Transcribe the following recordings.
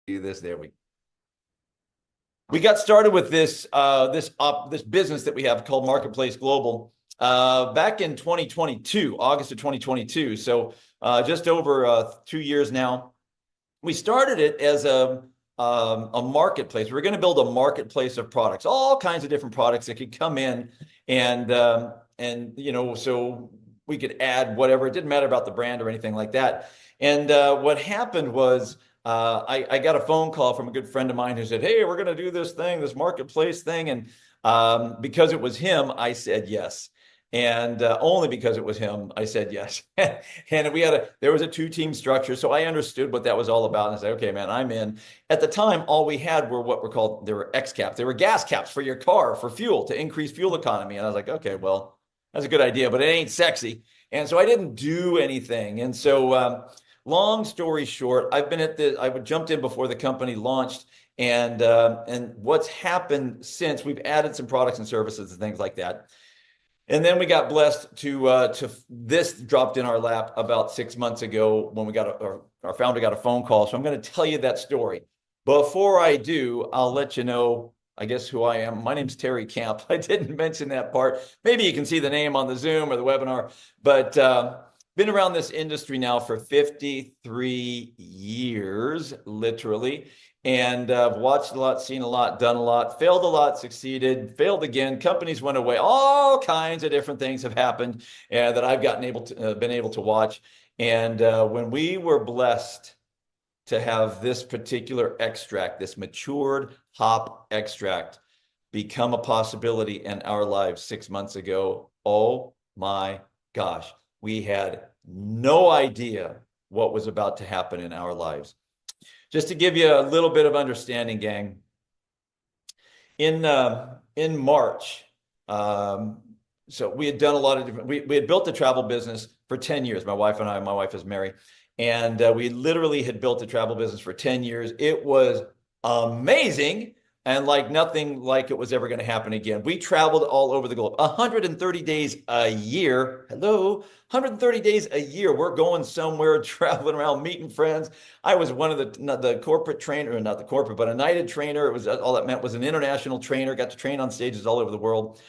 do this. There we got started with this business that we have called Marketplace Global back in 2022, August of 2022. So just over 2 years now. We started it as a marketplace. We're going to build a marketplace of products, all kinds of different products that could come in, and so we could add whatever. It didn't matter about the brand or anything like that. And what happened was I got a phone call from a good friend of mine who said, "Hey, we're going to do this thing, this marketplace thing." And because it was him, I said yes. And only because it was him, I said yes. And there was a 2-team structure. So I understood what that was all about. And I said, okay, man, I'm in. At the time, all we had were they were X caps. They were gas caps for your car, for fuel, to increase fuel economy. And I was like, okay, well, that's a good idea, but it ain't sexy. And so I didn't do anything. And so long story short, I jumped in before the company launched. And what's happened since, we've added some products and services and things like that. And then we got blessed to this dropped in our lap about 6 months ago when our founder got a phone call. So I'm going to tell you that story. Before I do, I'll let you know, I guess, who I am. My name's Terry Camp. I didn't mention that part. Maybe you can see the name on the Zoom or the webinar, but been around this industry now for 53 years, literally. And I've watched a lot, seen a lot, done a lot, failed a lot, succeeded, failed again. Companies went away. All kinds of different things have happened that I've been able to watch. And when we were blessed to have this particular extract, this matured hop extract, become a possibility in our lives 6 months ago, oh my gosh, we had no idea what was about to happen in our lives. Just to give you a little bit of understanding, gang, in March, so we had done a lot of different, we had built a travel business for 10 years, my wife and I. My wife is Mary, and we literally had built a travel business for 10 years. It was amazing, and like nothing like it was ever going to happen again. We traveled all over the globe, 130 days a year. Hello, 130 days a year. We're going somewhere, traveling around, meeting friends. I was one of the corporate trainer, not the corporate, but a knighted trainer. It was all that meant was an international trainer. Got to train on stages all over the world.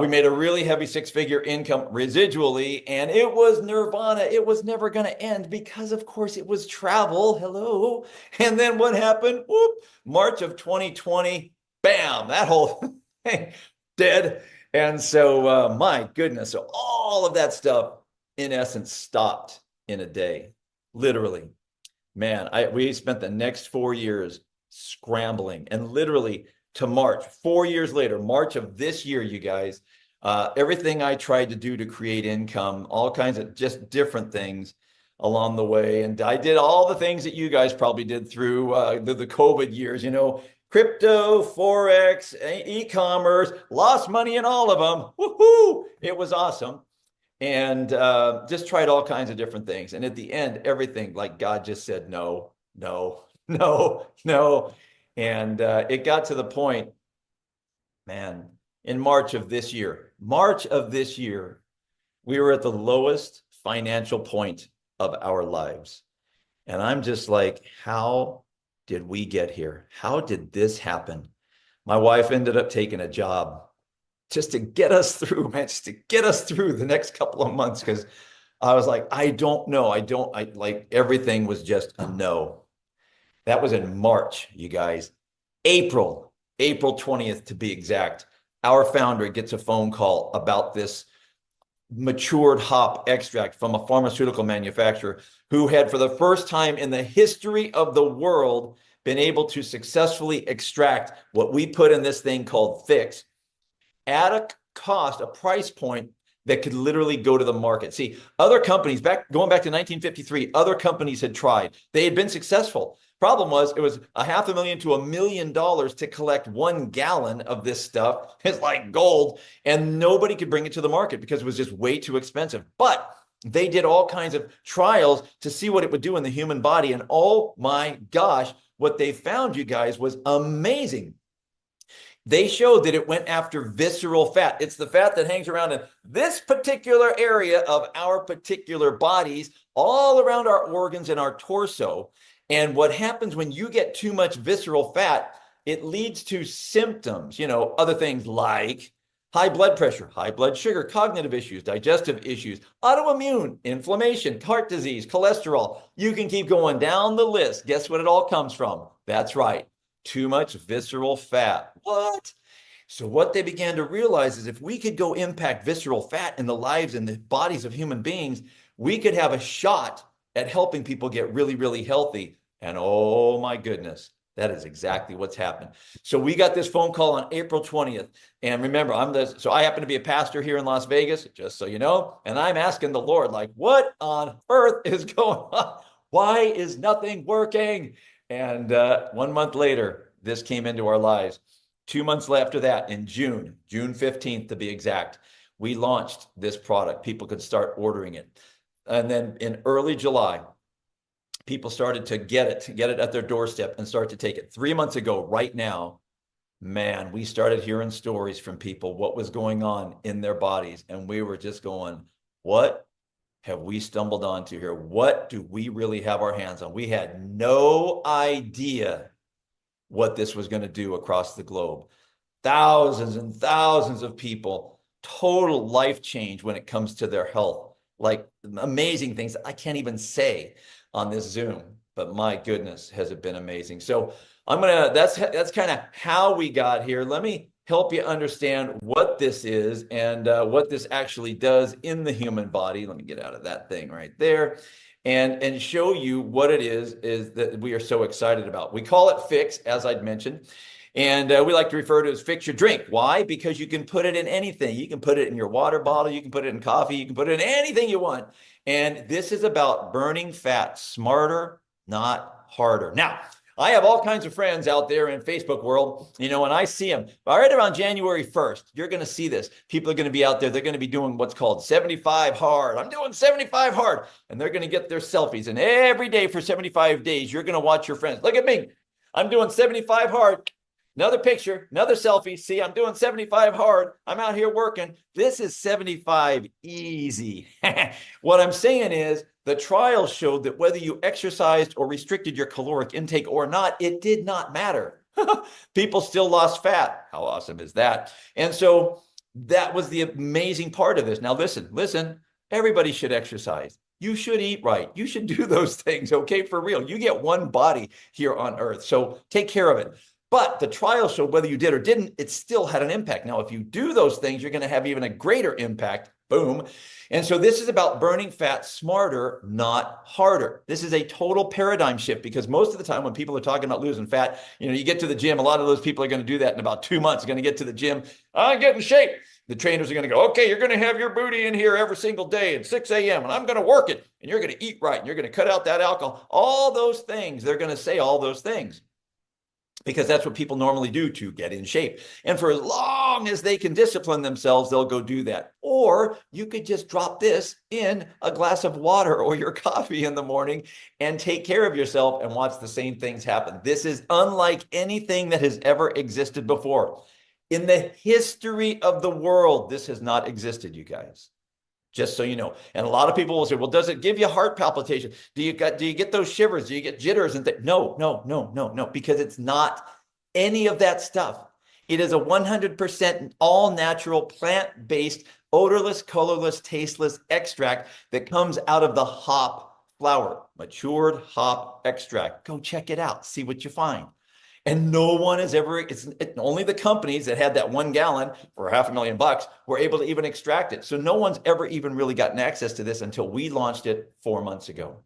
We made a really heavy 6-figure income residually, and it was nirvana. It was never going to end because, of course, it was travel. Hello. And then what happened? Whoop, March of 2020, bam, that whole thing dead. And so, my goodness, so all of that stuff, in essence, stopped in a day, literally. Man, we spent the next 4 years scrambling, and literally to March, 4 years later, March of this year, you guys, everything I tried to do to create income, all kinds of just different things along the way. And I did all the things that you guys probably did through the COVID years, crypto, Forex, e-commerce, lost money in all of them. Woohoo! It was awesome. And just tried all kinds of different things. And at the end, everything, like God just said, no, no, no, no. And it got to the point, man, in March of this year, we were at the lowest financial point of our lives. And I'm just like, how did we get here? How did this happen? My wife ended up taking a job just to get us through, man, just to get us through the next couple of months. Because I was like, I don't know. Everything was just a no. That was in March, you guys. April 20th to be exact, our founder gets a phone call about this matured hop extract from a pharmaceutical manufacturer who had, for the first time in the history of the world, been able to successfully extract what we put in this thing called Fix at a cost, a price point that could literally go to the market. See, other companies, going back to 1953, other companies had tried. They had been successful. Problem was, it was $500,000 to $1 million to collect 1 gallon of this stuff. It's like gold, and nobody could bring it to the market because it was just way too expensive. But they did all kinds of trials to see what it would do in the human body. And oh my gosh, what they found, you guys, was amazing. They showed that it went after visceral fat. It's the fat that hangs around in this particular area of our particular bodies, all around our organs and our torso. And what happens when you get too much visceral fat, it leads to symptoms, other things like high blood pressure, high blood sugar, cognitive issues, digestive issues, autoimmune, inflammation, heart disease, cholesterol. You can keep going down the list. Guess what it all comes from? That's right. Too much visceral fat. What? So what they began to realize is if we could go impact visceral fat in the lives and the bodies of human beings, we could have a shot at helping people get really, really healthy. And oh my goodness, that is exactly what's happened. So we got this phone call on April 20th. And remember, so I happen to be a pastor here in Las Vegas, just so you know, and I'm asking the Lord, like, what on earth is going on? Why is nothing working? And 1 month later, this came into our lives. 2 months after that, in June 15th to be exact, we launched this product. People could start ordering it. And then in early July, people started to get it at their doorstep and start to take it. 3 months ago, right now, man, we started hearing stories from people, what was going on in their bodies. And we were just going, what have we stumbled onto here? What do we really have our hands on? We had no idea what this was going to do across the globe. Thousands and thousands of people, total life change when it comes to their health. Like amazing things that I can't even say on this Zoom, but my goodness, has it been amazing. So that's kind of how we got here. Let me help you understand what this is and what this actually does in the human body. Let me get out of that thing right there. And show you what it is that we are so excited about. We call it Fix, as I'd mentioned, and we like to refer to it as Fix Your Drink. Why? Because you can put it in anything. You can put it in your water bottle, you can put it in coffee, you can put it in anything you want. And this is about burning fat smarter, not harder. Now, I have all kinds of friends out there in Facebook world, and I see them. Right around January 1st, you're going to see this. People are going to be out there. They're going to be doing what's called 75 hard. I'm doing 75 hard. And they're going to get their selfies. And every day for 75 days, you're going to watch your friends. Look at me. I'm doing 75 hard. Another picture, another selfie. See, I'm doing 75 hard. I'm out here working. This is 75 easy. What I'm saying is, the trials showed that whether you exercised or restricted your caloric intake or not, it did not matter. People still lost fat. How awesome is that? And so that was the amazing part of this. Now, listen, everybody should exercise. You should eat right. You should do those things, okay, for real. You get one body here on earth, so take care of it. But the trial showed whether you did or didn't, it still had an impact. Now, if you do those things, you're going to have even a greater impact. Boom. And so this is about burning fat smarter, not harder. This is a total paradigm shift, because most of the time when people are talking about losing fat, you get to the gym, a lot of those people are going to do that in about 2 months. They're going to get to the gym. I'm getting in shape. The trainers are going to go, okay, you're going to have your booty in here every single day at 6 a.m. and I'm going to work it, and you're going to eat right, and you're going to cut out that alcohol. All those things, they're going to say all those things, because that's what people normally do to get in shape. And for as long as they can discipline themselves, they'll go do that. Or you could just drop this in a glass of water or your coffee in the morning and take care of yourself and watch the same things happen. This is unlike anything that has ever existed before. In the history of the world, this has not existed, you guys. Just so you know. And a lot of people will say, well, does it give you heart palpitation? Do you get those shivers? Do you get jitters and things? No, because it's not any of that stuff. It is a 100% all natural, plant-based, odorless, colorless, tasteless extract that comes out of the hop flower, matured hop extract. Go check it out. See what you find. And no one has ever, only the companies that had that 1 gallon for $500,000 were able to even extract it. So no one's ever even really gotten access to this until we launched it 4 months ago.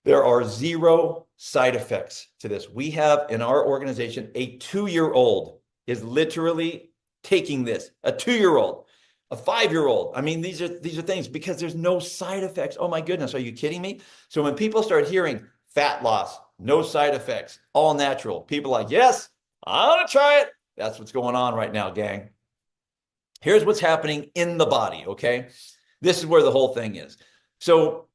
There are 0 side effects to this. We have in our organization, a 2-year-old is literally taking this, a 2-year-old, a 5-year-old. I mean, these are things because there's no side effects. Oh my goodness, are you kidding me? So when people start hearing fat loss, no side effects, all natural, people are like, yes, I want to try it. That's what's going on right now, gang. Here's what's happening in the body, okay? This is where the whole thing is. So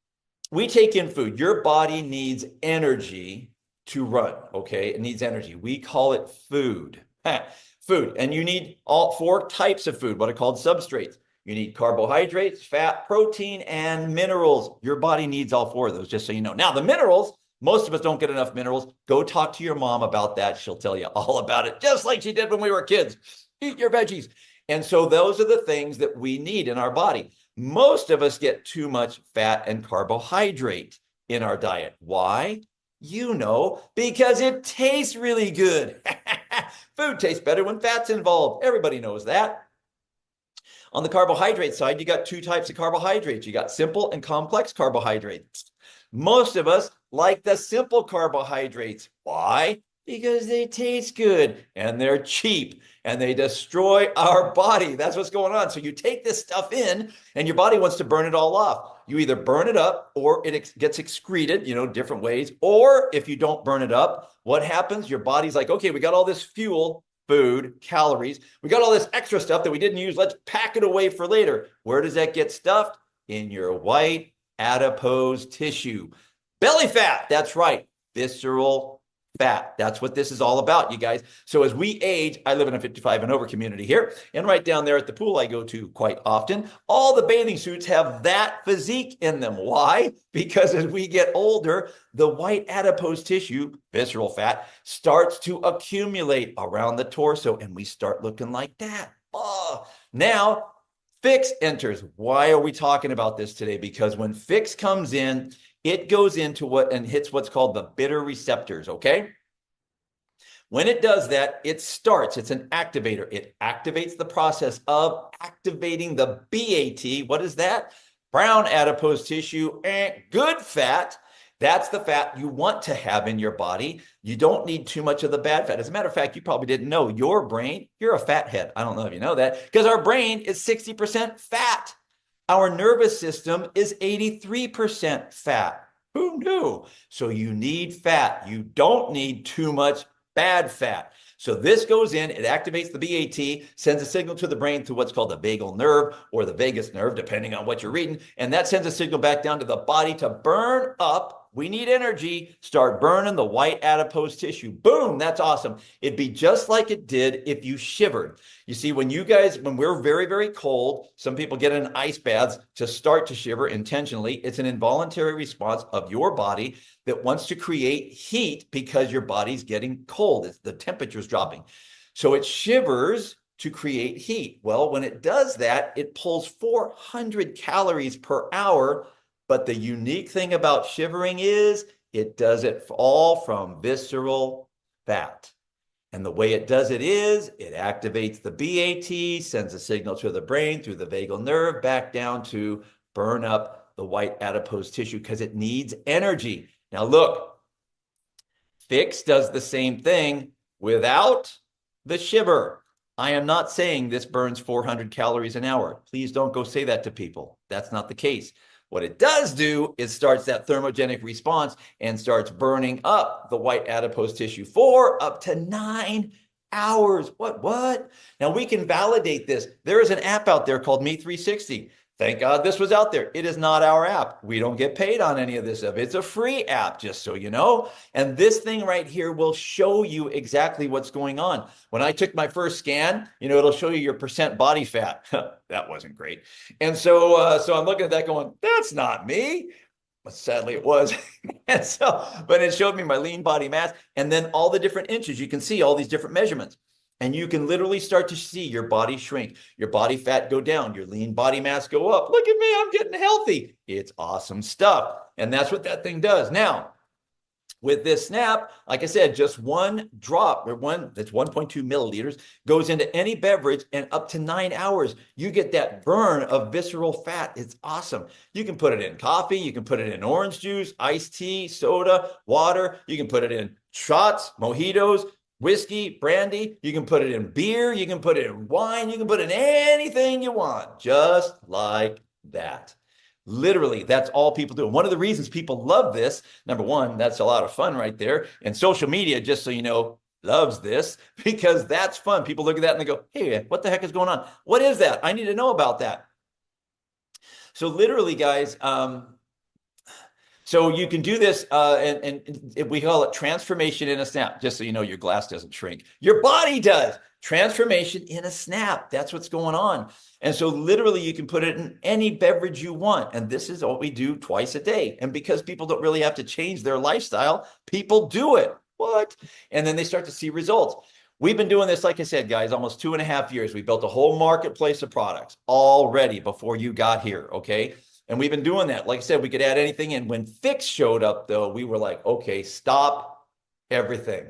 we take in food. Your body needs energy to run, okay? It needs energy. We call it food. Food. And you need all 4 types of food, what are called substrates. You need carbohydrates, fat, protein, and minerals. Your body needs all 4 of those, just so you know. Now, the minerals Most of us don't get enough minerals. Go talk to your mom about that. She'll tell you all about it, just like she did when we were kids. Eat your veggies. And so those are the things that we need in our body. Most of us get too much fat and carbohydrate in our diet. Why? You know, because it tastes really good. Food tastes better when fat's involved. Everybody knows that. On the carbohydrate side, you got two types of carbohydrates. You got simple and complex carbohydrates. Most of us like the simple carbohydrates. Why? Because they taste good and they're cheap and they destroy our body. That's what's going on. So you take this stuff in and your body wants to burn it all off. You either burn it up or it gets excreted, different ways. Or if you don't burn it up, what happens? Your body's like, okay, we got all this fuel, food, calories. We got all this extra stuff that we didn't use. Let's pack it away for later. Where does that get stuffed? In your white adipose tissue. Belly fat, that's right. Visceral fat. That's what this is all about, you guys. So as we age, I live in a 55 and over community here, and right down there at the pool I go to quite often, all the bathing suits have that physique in them. Why? Because as we get older, the white adipose tissue, visceral fat, starts to accumulate around the torso, and we start looking like that. Now, Fix enters. Why are we talking about this today? Because when Fix comes in, it goes into and hits what's called the bitter receptors, okay? When it does that, it's an activator. It activates the process of activating the BAT. What is that? Brown adipose tissue and good fat. That's the fat you want to have in your body. You don't need too much of the bad fat. As a matter of fact, you probably didn't know your brain, you're a fat head. I don't know if you know that, because our brain is 60% fat. Our nervous system is 83% fat. Who knew? So you need fat. You don't need too much bad fat. So this goes in, it activates the BAT, sends a signal to the brain through what's called the vagal nerve or the vagus nerve, depending on what you're reading. And that sends a signal back down to the body to burn up. We need energy. Start burning the white adipose tissue. Boom, that's awesome. It'd be just like it did if you shivered. You see, when we're very, very cold, some people get in ice baths to start to shiver intentionally. It's an involuntary response of your body that wants to create heat because your body's getting cold. The temperature's dropping. So it shivers to create heat. Well, when it does that, it pulls 400 calories per hour. But the unique thing about shivering is it does it all from visceral fat. And the way it does it is it activates the BAT, sends a signal to the brain through the vagal nerve back down to burn up the white adipose tissue because it needs energy. Now look, Fix does the same thing without the shiver. I am not saying this burns 400 calories an hour. Please don't go say that to people. That's not the case. What it does do is starts that thermogenic response and starts burning up the white adipose tissue for up to 9 hours. What? Now we can validate this. There is an app out there called Me360. Thank God this was out there. It is not our app. We don't get paid on any of this stuff. It's a free app, just so you know. And this thing right here will show you exactly what's going on. When I took my first scan, it'll show you your percent body fat. That wasn't great. And so I'm looking at that going, that's not me. But sadly it was. But it showed me my lean body mass and then all the different inches. You can see all these different measurements. And you can literally start to see your body shrink, your body fat go down, your lean body mass go up. Look at me, I'm getting healthy. It's awesome stuff. And that's what that thing does. Now, with this Snap, like I said, just one drop, that's 1.2 milliliters, goes into any beverage, and up to 9 hours, you get that burn of visceral fat. It's awesome. You can put it in coffee, you can put it in orange juice, iced tea, soda, water. You can put it in shots, mojitos, whiskey, brandy. You can put it in beer. You can put it in wine. You can put it in anything you want, just like that. Literally, that's all people do. And one of the reasons people love this, number one, that's a lot of fun right there. And social media, just so you know, loves this because that's fun. People look at that and they go, hey, what the heck is going on? What is that? I need to know about that. So literally, guys, so you can do this, and we call it transformation in a snap, just so you know your glass doesn't shrink. Your body does. Transformation in a snap. That's what's going on. And so literally you can put it in any beverage you want. And this is what we do twice a day. And because people don't really have to change their lifestyle, people do it. What? And then they start to see results. We've been doing this, like I said, guys, almost 2.5 years. We built a whole marketplace of products already before you got here. Okay. And we've been doing that. Like I said, we could add anything in. When Fix showed up, though, we were like, okay, stop everything.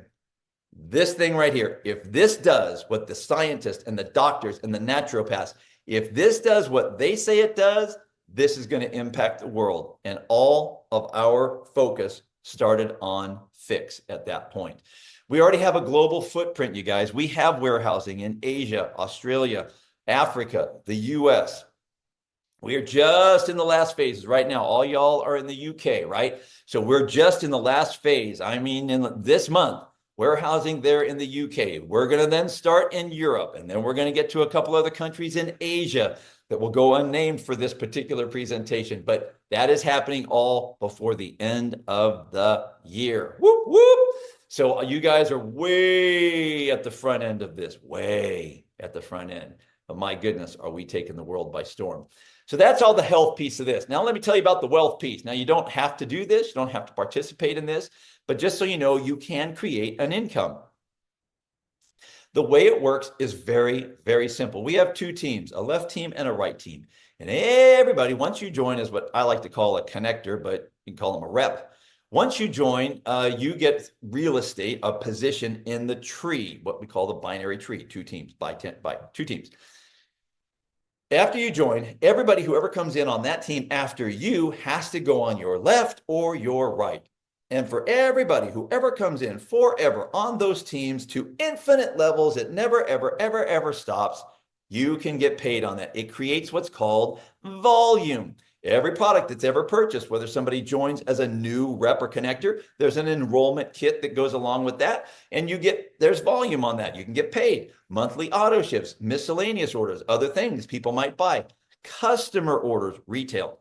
This thing right here, if this does what the scientists and the doctors and the naturopaths, if this does what they say it does, this is going to impact the world. And all of our focus started on Fix at that point. We already have a global footprint, you guys. We have warehousing in Asia, Australia, Africa, the US. We are just in the last phases right now. All y'all are in the UK, right? So we're just in the last phase. I mean, in this month, warehousing there in the UK. We're going to then start in Europe, and then we're going to get to a couple other countries in Asia that will go unnamed for this particular presentation. But that is happening all before the end of the year. Whoop, whoop. So you guys are way at the front end of this, way at the front end. But my goodness, are we taking the world by storm? So that's all the health piece of this. Now, let me tell you about the wealth piece. Now, you don't have to do this. You don't have to participate in this. But just so you know, you can create an income. The way it works is very, very simple. We have two teams, a left team and a right team. And everybody, once you join, is what I like to call a connector, but you can call them a rep. Once you join, you get real estate, a position in the tree, what we call the binary tree, two teams by two teams. After you join, everybody, whoever comes in on that team after you, has to go on your left or your right. And for everybody, whoever comes in forever on those teams to infinite levels, it never, ever, ever, ever stops, you can get paid on that. It creates what's called volume. Every product that's ever purchased, whether somebody joins as a new rep or connector, there's an enrollment kit that goes along with that. And there's volume on that. You can get paid. Monthly auto ships, miscellaneous orders, other things people might buy, customer orders, retail,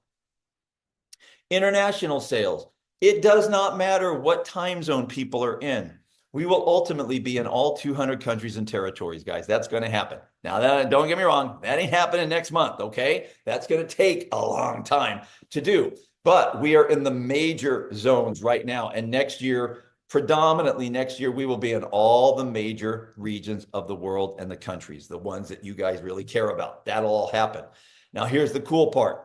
international sales. It does not matter what time zone people are in. We will ultimately be in all 200 countries and territories, guys. That's going to happen. Now, don't get me wrong. That ain't happening next month, okay? That's going to take a long time to do. But we are in the major zones right now. And next year, predominantly next year, we will be in all the major regions of the world and the countries, the ones that you guys really care about. That'll all happen. Now, here's the cool part.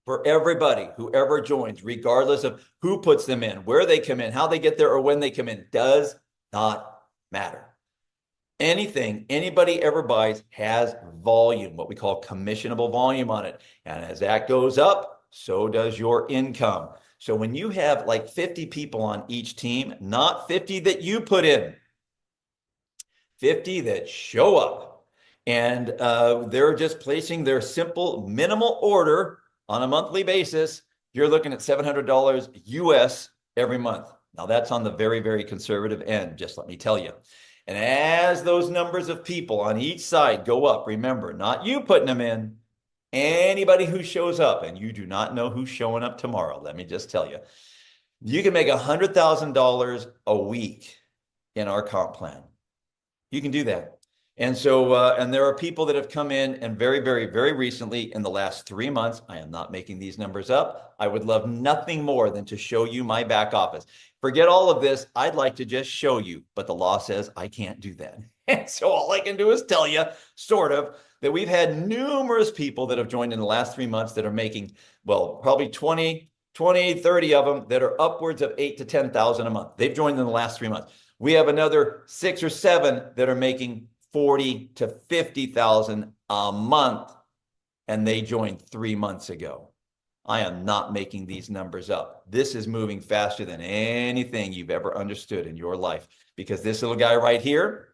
For everybody, whoever joins, regardless of who puts them in, where they come in, how they get there, or when they come in, does not matter. Anything anybody ever buys has volume, what we call commissionable volume on it. And as that goes up, so does your income. So when you have like 50 people on each team, not 50 that you put in, 50 that show up, and they're just placing their simple minimal order on a monthly basis, you're looking at $700 US every month. Now that's on the very, very conservative end, just let me tell you. And as those numbers of people on each side go up, remember, not you putting them in, anybody who shows up, and you do not know who's showing up tomorrow, let me just tell you, you can make $100,000 a week in our comp plan. You can do that. And so, and there are people that have come in and very, very, very recently in the last 3 months, I am not making these numbers up. I would love nothing more than to show you my back office. Forget all of this. I'd like to just show you, but the law says I can't do that. And so all I can do is tell you sort of that we've had numerous people that have joined in the last 3 months that are making, well, probably 20, 30 of them that are upwards of 8,000 to 10,000 a month. They've joined in the last 3 months. We have another 6 or 7 that are making 40 to 50,000 a month, and they joined 3 months ago. I am not making these numbers up. This is moving faster than anything you've ever understood in your life, because this little guy right here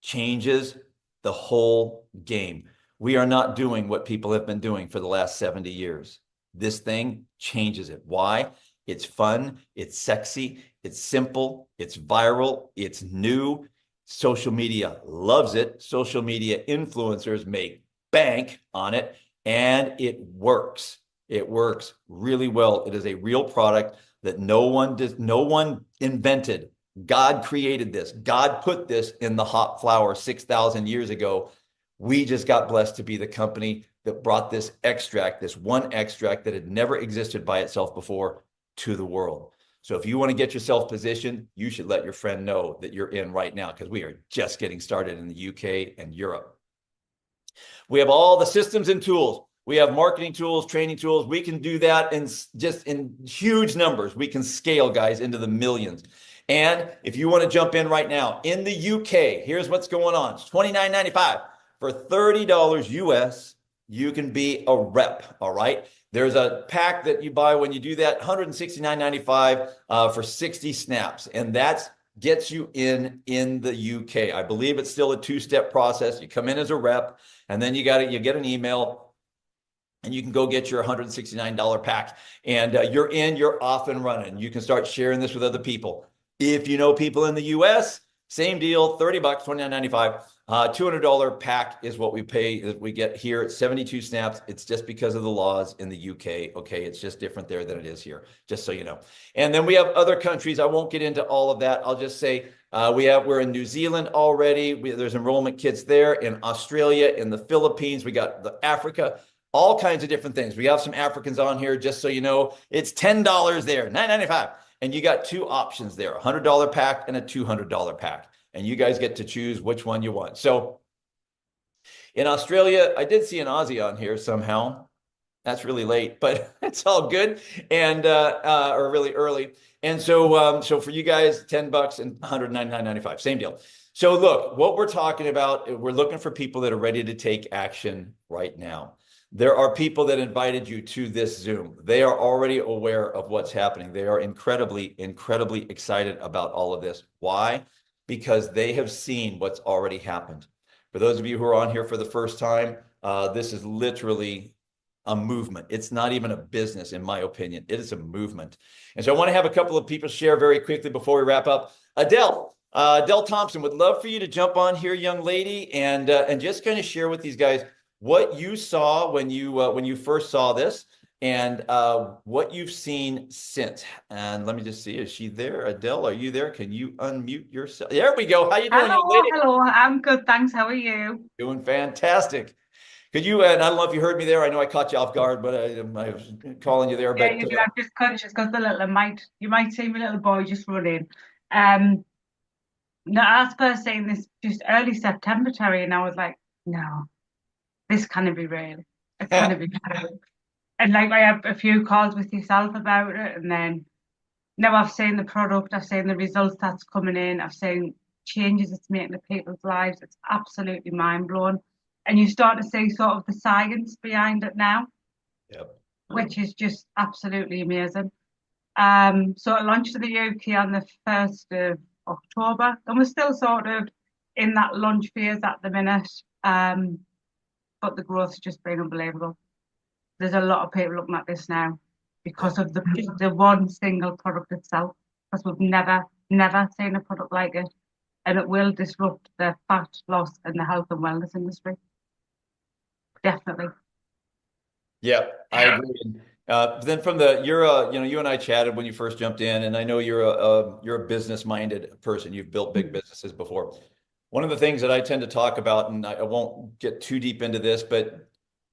changes the whole game. We are not doing what people have been doing for the last 70 years. This thing changes it. Why? It's fun, it's sexy, it's simple, it's viral, it's new. Social media loves it. Social media influencers make bank on it, and it works. It works really well. It is a real product that no one invented God created this. God put this in the hop flower 6,000 years ago. We just got blessed to be the company that brought this extract, this one extract that had never existed by itself before, to the world. So if you want to get yourself positioned, you should let your friend know that you're in right now, because we are just getting started in the UK and Europe. We have all the systems and tools. We have marketing tools, training tools. We can do that in just in huge numbers. We can scale, guys, into the millions. And if you want to jump in right now, in the UK, here's what's going on. It's $29.95. For $30 US, you can be a rep, all right? There's a pack that you buy when you do that, $169.95 for 60 snaps. And that gets you in the UK. I believe it's still a two-step process. You come in as a rep, and then you get an email, and you can go get your $169 pack, and you're off and running. You can start sharing this with other people. If you know people in the US, same deal, $30, $29.95. $200 pack is what we pay. We get here at 72 snaps. It's just because of the laws in the UK. Okay, it's just different there than it is here, just so you know. And then we have other countries. I won't get into all of that. I'll just say we're in New Zealand already. There's enrollment kits there, in Australia, in the Philippines. We got the Africa, all kinds of different things. We have some Africans on here, just so you know. It's $10 there, $9.95. And you got two options there, a $100 pack and a $200 pack. And you guys get to choose which one you want. So in Australia, I did see an Aussie on here somehow. That's really late, but it's all good, and or really early. And so for you guys, $10 and $199.95, same deal. So look, what we're talking about, we're looking for people that are ready to take action right now. There are people that invited you to this Zoom. They are already aware of what's happening. They are incredibly, incredibly excited about all of this. Why? Because they have seen what's already happened. For those of you who are on here for the first time, this is literally a movement. It's not even a business, in my opinion. It is a movement. And so I want to have a couple of people share very quickly before we wrap up. Adele Thompson, would love for you to jump on here, young lady, and just kind of share with these guys what you saw when you first saw this, and what you've seen since. And let me just see, is she there? Adele, are you there? Can you unmute yourself? There we go. How you doing, young lady? Hello. I'm good, thanks. How are you? Doing fantastic. Could you, and I don't know if you heard me there. I know I caught you off guard, but I was calling you there. Yeah, But you do. I'm just conscious because you might see my little boy just run in. Um, no, I was first saying this just early September, Terry, and I was like, no, this can't be real. It can't be real. And like I have a few calls with yourself about it, and then now I've seen the product, I've seen the results that's coming in, I've seen changes it's making to people's lives. It's absolutely mind blowing. And you start to see sort of the science behind it now, yep. which is just absolutely amazing. So it launched in the UK on the 1st of October, and we're still sort of in that launch phase at the minute. But the growth's just been unbelievable. There's a lot of people looking at this now because of the one single product itself, because we've never seen a product like it, and it will disrupt the fat loss and the health and wellness industry. Definitely. Yeah, I agree. Then from you and I chatted when you first jumped in, and I know you're a business-minded person. You've built big businesses before. One of the things that I tend to talk about, and I won't get too deep into this, but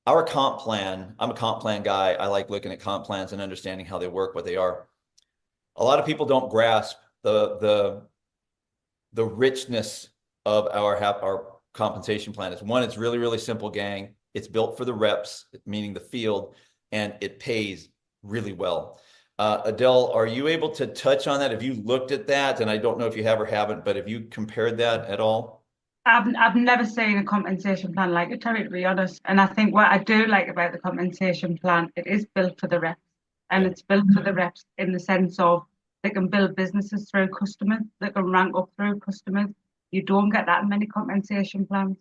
our comp plan, I'm a comp plan guy. I like looking at comp plans and understanding how they work, what they are. A lot of people don't grasp the richness of our compensation plan. It's really, really simple, gang. It's built for the reps, meaning the field, and it pays really well. Adele, are you able to touch on that? Have you looked at that? And I don't know if you have or haven't, but have you compared that at all? I've never seen a compensation plan like it, Terry, to be honest. And I think what I do like about the compensation plan, it is built for the reps. And Yeah. it's built for the reps in the sense of they can build businesses through customers, they can rank up through customers. You don't get that many compensation plans.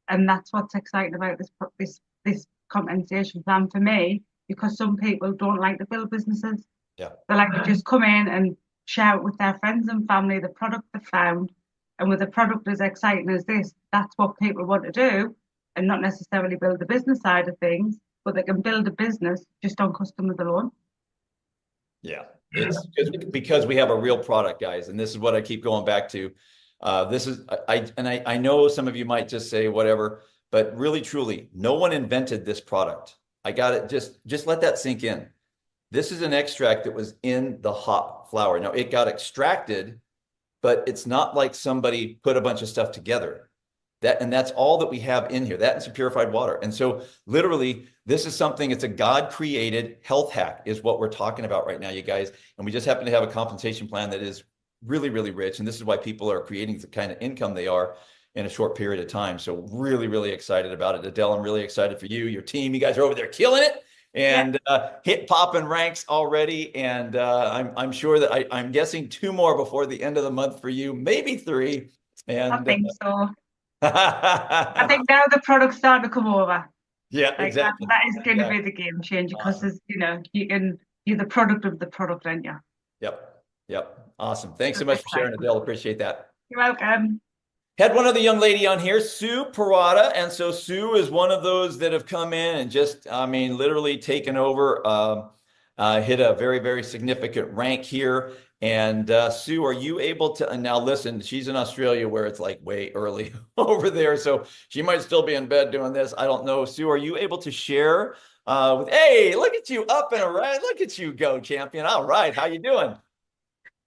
And that's what's exciting about this compensation plan for me, because some people don't like to build businesses. Yeah. They like to just come in and share with their friends and family the product they found. And with a product as exciting as this, that's what people want to do, and not necessarily build the business side of things, but they can build a business just on customers alone. Yeah. It's because we have a real product, guys, and this is what I keep going back to. This is I know some of you might just say whatever, but really truly, no one invented this product. I got it. Just let that sink in. This is an extract that was in the hop flower. Now it got extracted, but it's not like somebody put a bunch of stuff together. That's all that we have in here. That and some purified water. And so literally, this is something, it's a God-created health hack is what we're talking about right now, you guys. And we just happen to have a compensation plan that is really, really rich. And this is why people are creating the kind of income they are in a short period of time. So really, really excited about it. Adele, I'm really excited for you, your team. You guys are over there killing it and hit popping ranks already. And I'm sure that I'm guessing 2 more before the end of the month for you, maybe 3. And I think so. I think now the product's starting to come over. Yeah, Like exactly. that is going to be the game changer because you're the product of the product, aren't you? Yep. Yep. Awesome. Thanks so much for sharing, Adele. Appreciate that. You're welcome. Had one other young lady on here, Sue Parada. And so Sue is one of those that have come in and just, I mean, literally taken over, hit a very, very significant rank here. And Sue, are you able to, and now listen, she's in Australia where it's like way early over there. So she might still be in bed doing this. I don't know. Sue, are you able to share hey, look at you up and around. Look at you go, champion. All right. How you doing?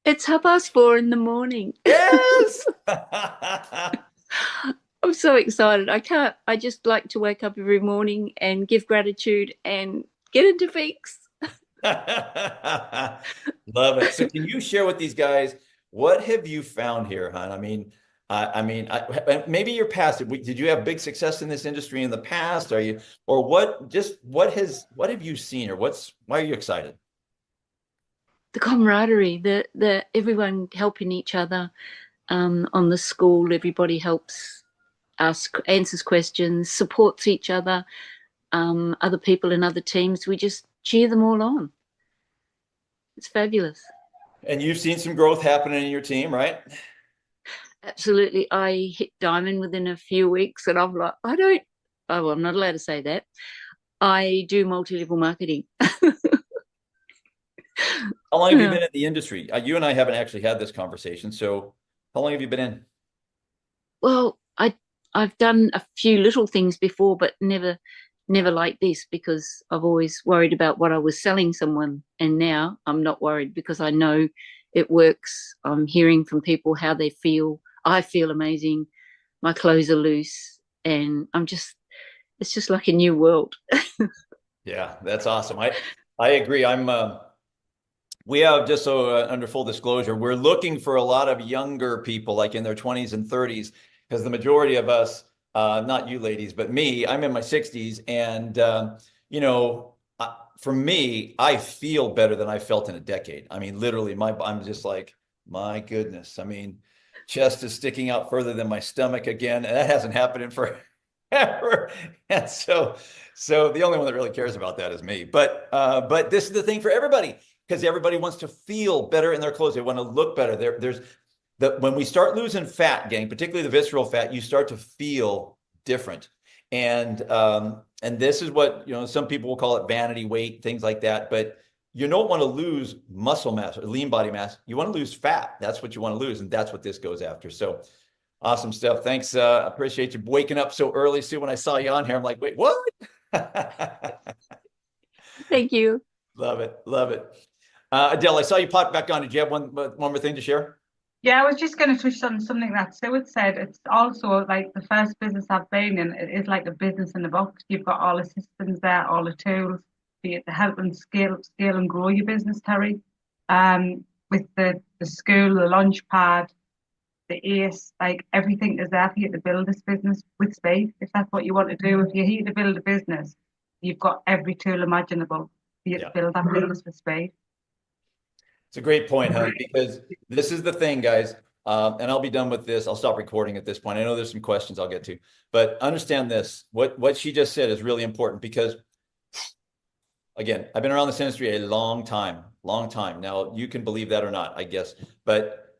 It's 4:30 in the morning. Yes. I'm so excited. I just like to wake up every morning and give gratitude and get into Feeks. Love it. So can you share with these guys, what have you found here, hon? Maybe your past, did you have big success in this industry in the past? What have you seen or why are you excited? The camaraderie, the everyone helping each other on the school. Everybody helps us, answers questions, supports each other, other people in other teams. We just cheer them all on. It's fabulous. And you've seen some growth happening in your team, right? Absolutely. I hit diamond within a few weeks and I'm like, I'm not allowed to say that. I do multi-level marketing. How long have you been in the industry? You and I haven't actually had this conversation. So how long have you been in? Well, I've done a few little things before, but never like this because I've always worried about what I was selling someone. And now I'm not worried because I know it works. I'm hearing from people how they feel. I feel amazing. My clothes are loose and it's just like a new world. Yeah, that's awesome. I agree. We have, just so under full disclosure, we're looking for a lot of younger people like in their 20s and 30s, because the majority of us, not you ladies, but me, I'm in my 60s. And, for me, I feel better than I felt in a decade. I mean, literally, I'm just like, my goodness. I mean, chest is sticking out further than my stomach again. And that hasn't happened in forever. And so the only one that really cares about that is me. But this is the thing for everybody, because everybody wants to feel better in their clothes. They want to look better. When we start losing fat, gang, particularly the visceral fat, you start to feel different. And this is what, some people will call it vanity weight, things like that. But you don't want to lose muscle mass or lean body mass. You want to lose fat. That's what you want to lose. And that's what this goes after. So awesome stuff. Thanks. Appreciate you waking up so early, Sue. When I saw you on here, I'm like, wait, what? Thank you. Love it. Love it. Adele, I saw you pop back on. Did you have one more thing to share? Yeah, I was just going to touch on something that Stuart said. It's also like the first business I've been in. It is like a business in a box. You've got all the systems there, all the tools for you to help and scale and grow your business, Terry. With the school, the launch pad, the ACE, like everything is there for you to build this business with speed. If that's what you want to do, if you're here to build a business, you've got every tool imaginable for you to build that business with speed. It's a great point, huh? Because this is the thing, guys. And I'll be done with this. I'll stop recording at this point. I know there's some questions I'll get to, but understand this. What she just said is really important because, again, I've been around this industry a long time. Now, you can believe that or not, I guess. But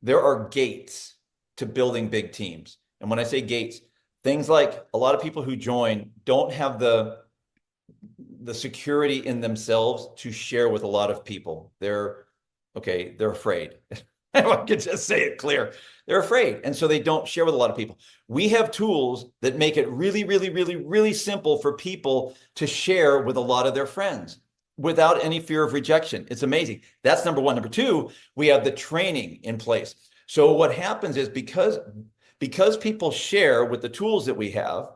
there are gates to building big teams. And when I say gates, things like a lot of people who join don't have the security in themselves to share with a lot of people. They're Okay, they're afraid. I can just say it clear. They're afraid. And so they don't share with a lot of people. We have tools that make it really, really, really, really simple for people to share with a lot of their friends without any fear of rejection. It's amazing. That's number one. Number two, we have the training in place. So what happens is because people share with the tools that we have,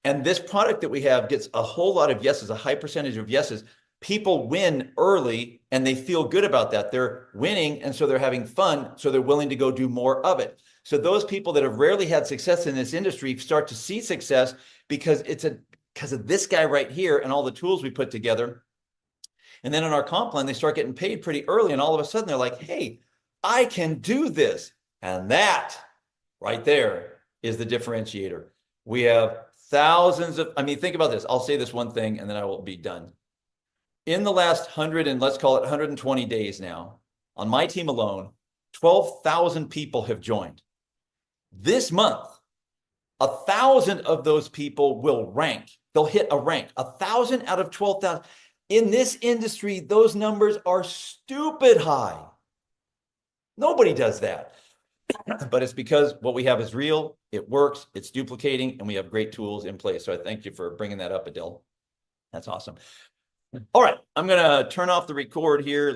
and this product that we have gets a whole lot of yeses, a high percentage of yeses, people win early and they feel good about that. They're winning, and so they're having fun, so they're willing to go do more of it. So those people that have rarely had success in this industry start to see success because because of this guy right here and all the tools we put together. And then in our comp plan, they start getting paid pretty early, and all of a sudden they're like, hey, I can do this. And that right there is the differentiator. We have thousands of, I mean, think about this. I'll say this one thing and then I will be done. In the last 100 and let's call it 120 days now, on my team alone, 12,000 people have joined. This month, 1,000 of those people will rank. They'll hit a rank. 1,000 out of 12,000. In this industry, those numbers are stupid high. Nobody does that. But it's because what we have is real, it works, it's duplicating, and we have great tools in place. So I thank you for bringing that up, Adil. That's awesome. All right, I'm going to turn off the record here.